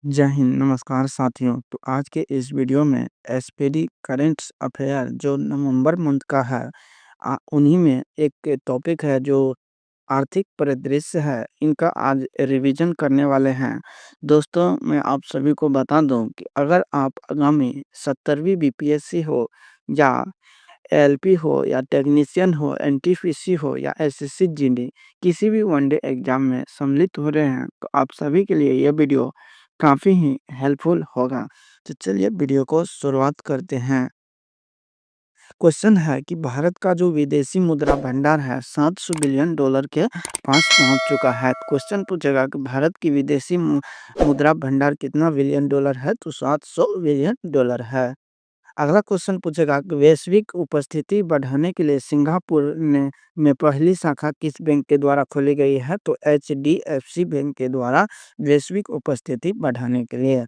जय हिंद, नमस्कार साथियों। तो आज के इस वीडियो में एसपीडी करेंट्स अफेयर जो नवंबर मंथ का है, उन्हीं में एक टॉपिक है जो आर्थिक परिदृश्य है, इनका आज रिवीजन करने वाले हैं। दोस्तों, मैं आप सभी को बता दूं कि अगर आप आगामी 70वीं बीपीएससी हो या एलपी हो या टेक्नीशियन हो, एनटीपीसी हो या एसएससी जीडी, किसी भी वनडे एग्जाम में सम्मिलित हो रहे हैं, तो आप सभी के लिए यह वीडियो काफ़ी ही हेल्पफुल होगा। तो चलिए वीडियो को शुरुआत करते हैं। क्वेश्चन है कि भारत का जो विदेशी मुद्रा भंडार है 700 बिलियन डॉलर के पास पहुंच चुका है। क्वेश्चन पूछेगा कि भारत की विदेशी मुद्रा भंडार कितना बिलियन डॉलर है, तो 700 बिलियन डॉलर है। अगला क्वेश्चन पूछेगा कि वैश्विक उपस्थिति बढ़ाने के लिए सिंगापुर में पहली शाखा किस बैंक के द्वारा खोली गई है, तो एचडीएफसी बैंक के द्वारा वैश्विक उपस्थिति बढ़ाने के लिए।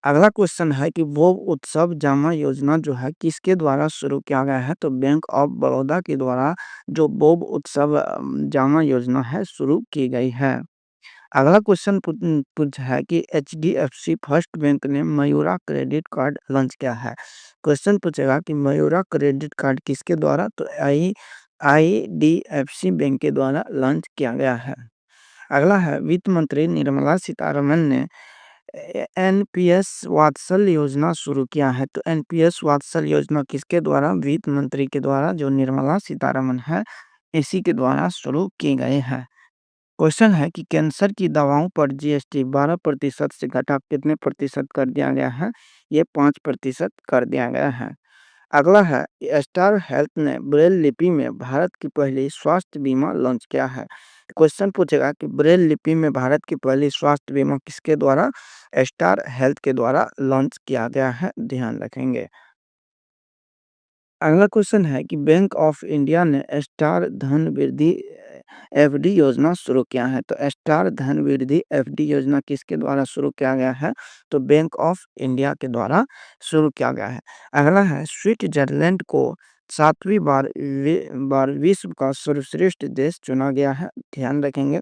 अगला क्वेश्चन है कि वो उत्सव जमा योजना जो है किसके द्वारा शुरू किया गया है, तो बैंक ऑफ बड़ौदा के द्वारा जो बोब उत्सव जमा योजना है शुरू की गई है। अगला क्वेश्चन पूछ है कि एचडीएफसी फर्स्ट बैंक ने मयूरा क्रेडिट कार्ड लॉन्च किया है। क्वेश्चन पूछेगा कि मयूरा क्रेडिट कार्ड किसके द्वारा, तो आईडीएफसी बैंक के द्वारा लॉन्च किया गया है। अगला है वित्त मंत्री निर्मला सीतारमन ने एनपीएस वात्सल्य योजना शुरू किया है, तो एनपीएस वात्सल्य योजना किसके द्वारा, वित्त मंत्री के द्वारा जो निर्मला सीतारमन है, इसी के द्वारा शुरू की गई है। क्वेश्चन है कि कैंसर की दवाओं पर जीएसटी 12% से घटा कितने प्रतिशत कर दिया गया है, ये 5% कर दिया गया है। अगला है स्टार हेल्थ ने ब्रेल लिपि में भारत की पहली स्वास्थ्य बीमा लॉन्च किया है। क्वेश्चन पूछेगा कि ब्रेल लिपि में भारत की पहली स्वास्थ्य बीमा किसके द्वारा, स्टार हेल्थ के द्वारा लॉन्च किया गया है, ध्यान रखेंगे। अगला क्वेश्चन है कि बैंक ऑफ इंडिया ने स्टार धन वृद्धि एफडी योजना शुरू किया है, तो स्टार धन वृद्धि एफडी योजना किसके द्वारा शुरू किया गया है, तो बैंक ऑफ इंडिया के द्वारा शुरू किया गया है। अगला है स्विट्जरलैंड को 7वीं बार विश्व का सर्वश्रेष्ठ देश चुना गया है, ध्यान रखेंगे।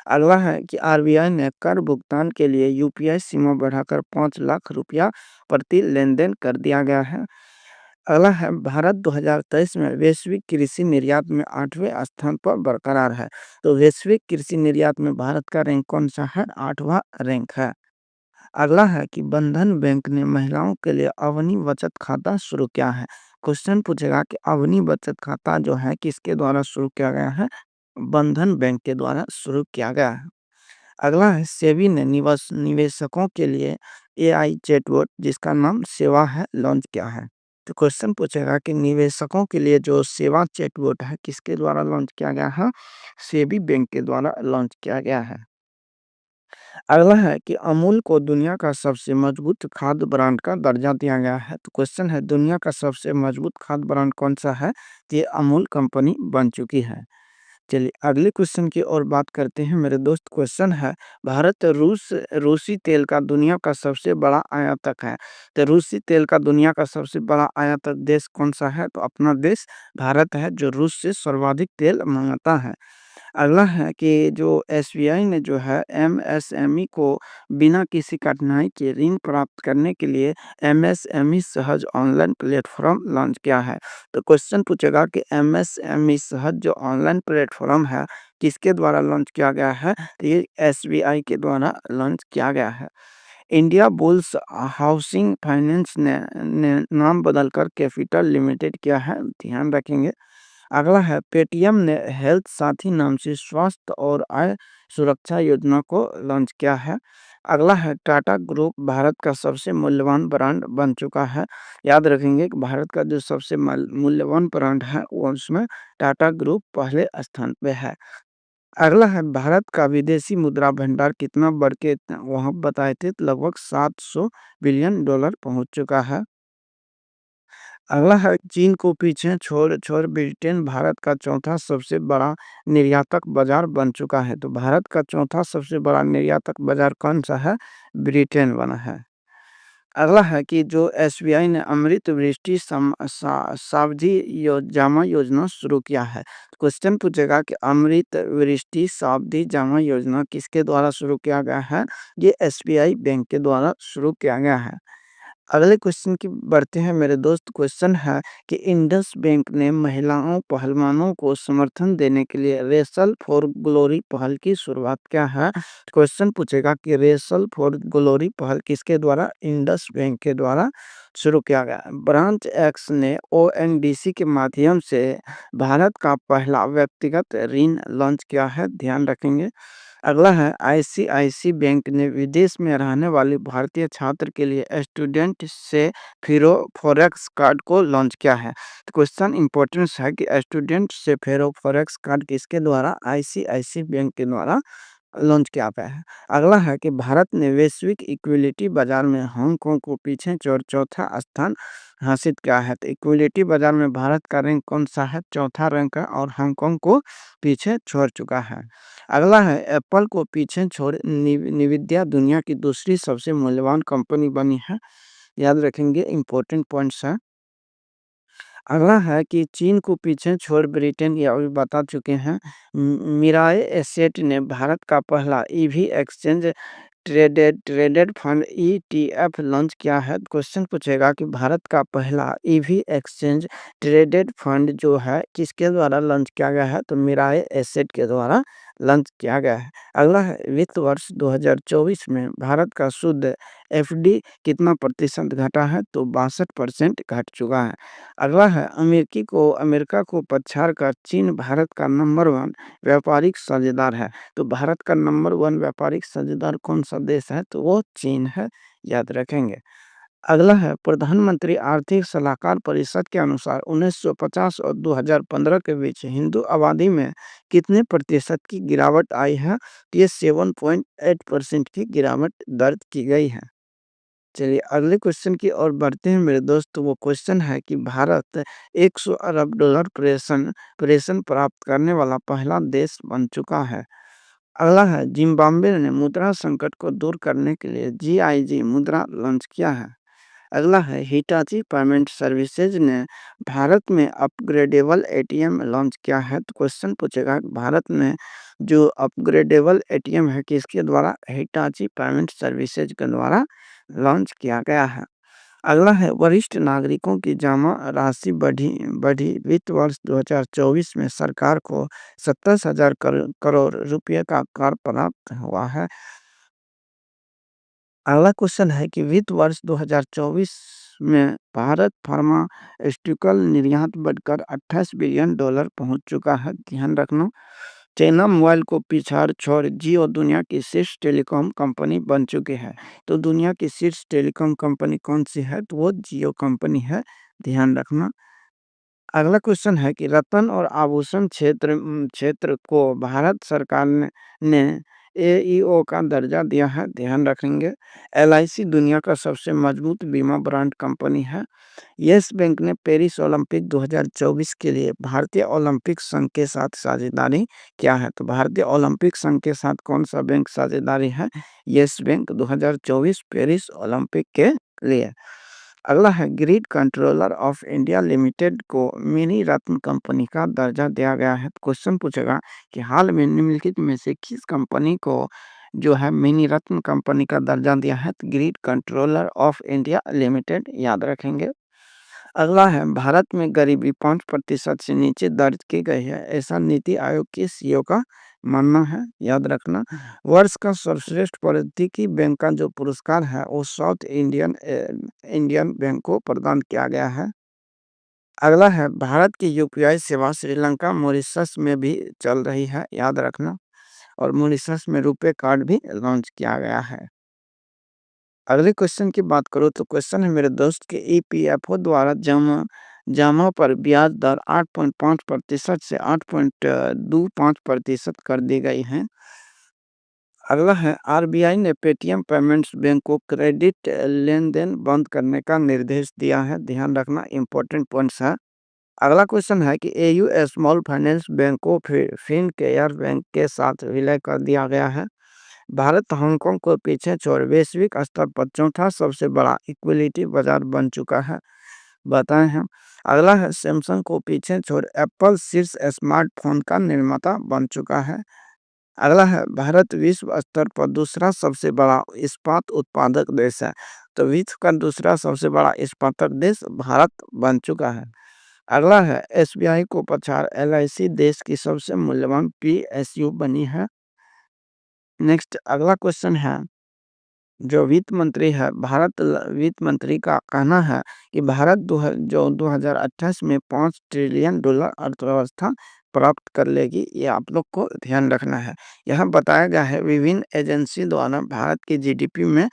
अगला है कि आरबीआई ने कर भुगतान के लिए यूपीआई सीमा बढ़ाकर 5 लाख रुपया प्रति लेन देन कर दिया गया है। अगला है भारत 2023 में वैश्विक कृषि निर्यात में 8वें स्थान पर बरकरार है, तो वैश्विक कृषि निर्यात में भारत का रैंक कौन सा है, 8वां रैंक है। अगला है कि बंधन बैंक ने महिलाओं के लिए अवनी बचत खाता शुरू किया है। क्वेश्चन पूछेगा कि अवनी बचत खाता जो है किसके द्वारा शुरू किया गया है, बंधन बैंक के द्वारा शुरू किया गया है। अगला है सेबी ने निवेशकों के लिए एआई चैटबॉट जिसका नाम सेवा है लॉन्च किया है। तो क्वेश्चन पूछेगा कि निवेशकों के लिए जो सेवा चैटबॉट है किसके द्वारा लॉन्च किया गया है, सेबी बैंक के द्वारा लॉन्च किया गया है। अगला है कि अमूल को दुनिया का सबसे मजबूत खाद्य ब्रांड का दर्जा दिया गया है, तो क्वेश्चन है दुनिया का सबसे मजबूत खाद्य ब्रांड कौन सा है, तो ये अमूल कंपनी बन चुकी है। चलिए अगले क्वेश्चन की ओर बात करते हैं मेरे दोस्त। क्वेश्चन है भारत रूसी तेल का दुनिया का सबसे बड़ा आयातक है, तो रूसी तेल का दुनिया का सबसे बड़ा आयातक देश कौन सा है, तो अपना देश भारत है जो रूस से सर्वाधिक तेल मंगाता है। अगला है कि जो एसबीआई ने जो है एमएसएमई को बिना किसी कठिनाई के ऋण प्राप्त करने के लिए एमएसएमई सहज ऑनलाइन प्लेटफॉर्म लॉन्च किया है। तो क्वेश्चन पूछेगा कि एमएसएमई सहज जो ऑनलाइन प्लेटफॉर्म है किसके द्वारा लॉन्च किया गया है, तो ये एसबीआई के द्वारा लॉन्च किया गया है। इंडिया बुल्स हाउसिंग फाइनेंस ने नाम बदलकर कैपिटल लिमिटेड किया है, ध्यान रखेंगे। अगला है पेटीएम ने हेल्थ साथी नाम से स्वास्थ्य और आय सुरक्षा योजना को लॉन्च किया है। अगला है टाटा ग्रुप भारत का सबसे मूल्यवान ब्रांड बन चुका है। याद रखेंगे कि भारत का जो सबसे मूल्यवान ब्रांड है वो उसमें टाटा ग्रुप पहले स्थान पे है। अगला है भारत का विदेशी मुद्रा भंडार कितना बढ़ के वहाँ बताए थे, तो लगभग 700 बिलियन डॉलर पहुंच चुका है। अगला है चीन को पीछे छोड़ छोड़ ब्रिटेन भारत का चौथा सबसे बड़ा निर्यातक बाजार बन चुका है, तो भारत का चौथा सबसे बड़ा निर्यातक बाजार कौन सा है, ब्रिटेन बना है। अगला है कि जो एसबीआई ने अमृत वृष्टि सावधि जमा योजना शुरू किया है। क्वेश्चन पूछेगा कि अमृत वृष्टि सावधि जमा योजना किसके द्वारा शुरू किया गया है? ये एसबीआई बैंक के द्वारा शुरू किया गया है। अगले क्वेश्चन की बढ़ते हैं मेरे दोस्त। क्वेश्चन है कि इंडस बैंक ने महिलाओं पहलवानों को समर्थन देने के लिए रेसल फॉर ग्लोरी पहल की शुरुआत क्या है? क्वेश्चन पूछेगा कि रेसल फॉर ग्लोरी पहल किसके द्वारा? इंडस बैंक के द्वारा शुरू किया गया। ब्रांच एक्स ने ओएनडीसी के माध्यम से भारत का पहला व्यक्तिगत ऋण लॉन्च किया है, ध्यान रखेंगे। अगला है आईसीआईसी बैंक ने विदेश में रहने वाले भारतीय छात्र के लिए स्टूडेंट से फेरो फॉरेक्स कार्ड को लॉन्च किया है। तो क्वेश्चन इंपॉर्टेंस है कि स्टूडेंट से फेरो फॉरेक्स कार्ड किसके द्वारा? आईसीआईसी बैंक के द्वारा लॉन्च किया गया है। अगला है कि भारत ने वैश्विक इक्विटी बाजार में हांगकांग को पीछे छोड़ चौथा स्थान हासिल किया है। तो इक्विटी बाजार में भारत का रैंक कौन सा है? चौथा रैंक है और हांगकांग को पीछे छोड़ चुका है। अगला है एप्पल को पीछे छोड़ निविद्या दुनिया की दूसरी सबसे मूल्यवान कंपनी बनी है, याद रखेंगे, इंपॉर्टेंट पॉइंट्स है। अगला है कि चीन को पीछे छोड़ ब्रिटेन, ये अभी बता चुके हैं। मिराए एसेट ने भारत का पहला EV exchange traded fund ETF launch किया है। क्वेश्चन पूछेगा कि भारत का पहला ईवी एक्सचेंज ट्रेडेड फंड जो है किसके द्वारा लॉन्च किया गया है? तो मिराए एसेट के द्वारा लॉन्च किया गया है। अगला है वित्त वर्ष 2024 में भारत का शुद्ध एफडी कितना प्रतिशत घटा है? तो 62% घट चुका है। अगला है अमेरिका को पछाड़ कर चीन भारत का नंबर 1 व्यापारिक साझेदार है। तो भारत का नंबर 1 व्यापारिक साझेदार कौन सा देश है? तो वो चीन है, याद रखेंगे। अगला है प्रधानमंत्री आर्थिक सलाहकार परिषद के अनुसार 1950 और 2015 के बीच हिंदू आबादी में कितने प्रतिशत की गिरावट आई है? तो ये 7.8% की गिरावट दर्ज की गई है। चलिए अगले क्वेश्चन की ओर बढ़ते हैं मेरे दोस्त। तो वो क्वेश्चन है कि भारत 100 अरब डॉलर प्रेषण प्राप्त करने वाला पहला देश बन चुका है। अगला है जिम्बाब्वे ने मुद्रा संकट को दूर करने के लिए जीआईजी मुद्रा लॉन्च किया है। अगला है हिटाची पेमेंट सर्विसेज ने भारत में अपग्रेडेबल एटीएम लॉन्च किया है। तो क्वेश्चन पूछेगा भारत में जो अपग्रेडेबल एटीएम है किसके द्वारा? हिटाची पेमेंट सर्विसेज के द्वारा लॉन्च किया गया है। अगला है वरिष्ठ नागरिकों की जमा राशि बढ़ी बढ़ी वित्त वर्ष 2024 में सरकार को 27,000 करोड़ रुपए का कर प्राप्त हुआ है। अगला क्वेश्चन है कि वित्त वर्ष 2024 में भारत फार्मास्यूटिकल निर्यात बढ़कर 28 बिलियन डॉलर पहुंच चुका है, ध्यान रखना। चाइना मोबाइल को पिछाड़ छोड़ जियो दुनिया की शीर्ष टेलीकॉम कंपनी बन चुकी है। तो दुनिया की शीर्ष टेलीकॉम कंपनी कौन सी है? तो वो जियो कंपनी है, ध्यान रखना। अगला क्वेश्चन है कि रत्न और आभूषण क्षेत्र को भारत सरकार ने एईओ का दर्जा दिया है, ध्यान रखेंगे। एलआईसी दुनिया का सबसे मजबूत बीमा ब्रांड कंपनी है। यस बैंक ने पेरिस ओलंपिक 2024 के लिए भारतीय ओलंपिक संघ के साथ साझेदारी किया है। तो भारतीय ओलंपिक संघ के साथ कौन सा बैंक साझेदारी है? यस बैंक 2024 पेरिस ओलंपिक के लिए। अगला है grid controller of India limited को मिनी रत्न कंपनी का दर्जा दिया गया है। क्वेश्चन पूछेगा कि हाल में निम्नलिखित में से किस कंपनी को जो है मिनी रत्न कंपनी का दर्जा दिया है? तो grid controller of India limited, याद रखेंगे। अगला है भारत में गरीबी 5% से नीचे दर्ज की गई है, ऐसा नीति आयोग के सीईओ का मानना है, याद रखना। वर्ष का सर्वश्रेष्ठ प्रौद्योगिकी बैंक का जो पुरस्कार है वो साउथ इंडियन बैंक को प्रदान किया गया है। अगला है भारत की यूपीआई सेवा श्रीलंका मॉरिशस में भी चल रही है, याद रखना। और मॉरिशस में रुपे कार्ड भी लॉन्च किया गया है। अगले क्वेश्चन की बात करो तो क्वेश्चन है मेरे दोस्त के ईपीएफओ द्वारा जमा जमा पर ब्याज दर 8.5% से 8.25% कर दी गई है। अगला है आरबीआई ने पेटीएम पेमेंट्स बैंक को क्रेडिट लेन देन बंद करने का निर्देश दिया है, ध्यान रखना, इंपॉर्टेंट पॉइंट्स है। अगला क्वेश्चन है कि एयू स्मॉल फाइनेंस बैंक को फिन केयर बैंक के साथ विलय कर दिया गया है। भारत हांगकांग को पीछे छोड़ वैश्विक स्तर पर चौथा सबसे बड़ा इक्विटी बाजार बन चुका है, बताएं हम। अगला है सैमसंग को पीछे छोड़ एप्पल शीर्ष स्मार्टफोन का निर्माता बन चुका है। अगला है भारत विश्व स्तर पर दूसरा सबसे बड़ा इस्पात उत्पादक देश है। तो विश्व का दूसरा सबसे बड़ा इस्पातक देश भारत बन चुका है। अगला है एसबीआई को पछाड़ एलआईसी देश की सबसे मूल्यवान पीएसयू बनी है। नेक्स्ट अगला क्वेश्चन है, जो वित्त मंत्री है वित्त मंत्री का कहना है कि भारत 2028 में $5 ट्रिलियन अर्थव्यवस्था प्राप्त कर लेगी। ये आप लोग को ध्यान रखना है। यह बताया गया है विभिन्न एजेंसी द्वारा भारत की जीडीपी में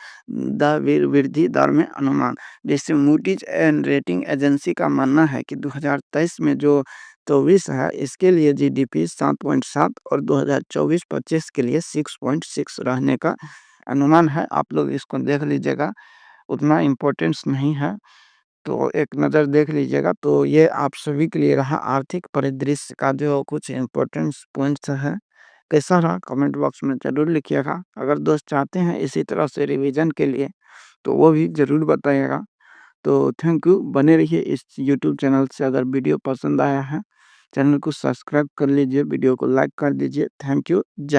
वृद्धि दर में अनुमान। जैसे मूडीज एंड रेटिंग एजेंसी का मानना है कि 2023 में जो 24 है इसके लिए जीडीपी 7.7 और 2024-25 के लिए 6.6 रहने का अनुमान है। आप लोग इसको देख लीजिएगा, उतना इम्पोर्टेंस नहीं है, तो एक नज़र देख लीजिएगा। तो ये आप सभी के लिए रहा आर्थिक परिदृश्य का जो कुछ इम्पोर्टेंस पॉइंट्स है। कैसा रहा कमेंट बॉक्स में ज़रूर लिखिएगा। अगर दोस्त चाहते हैं इसी तरह से रिवीजन के लिए तो वो भी ज़रूर बताइएगा। तो थैंक यू, बने रहिए इस यूट्यूब चैनल से। अगर वीडियो पसंद आया है चैनल को सब्सक्राइब कर लीजिए, वीडियो को लाइक कर दीजिए। थैंक यू, जय हिंद।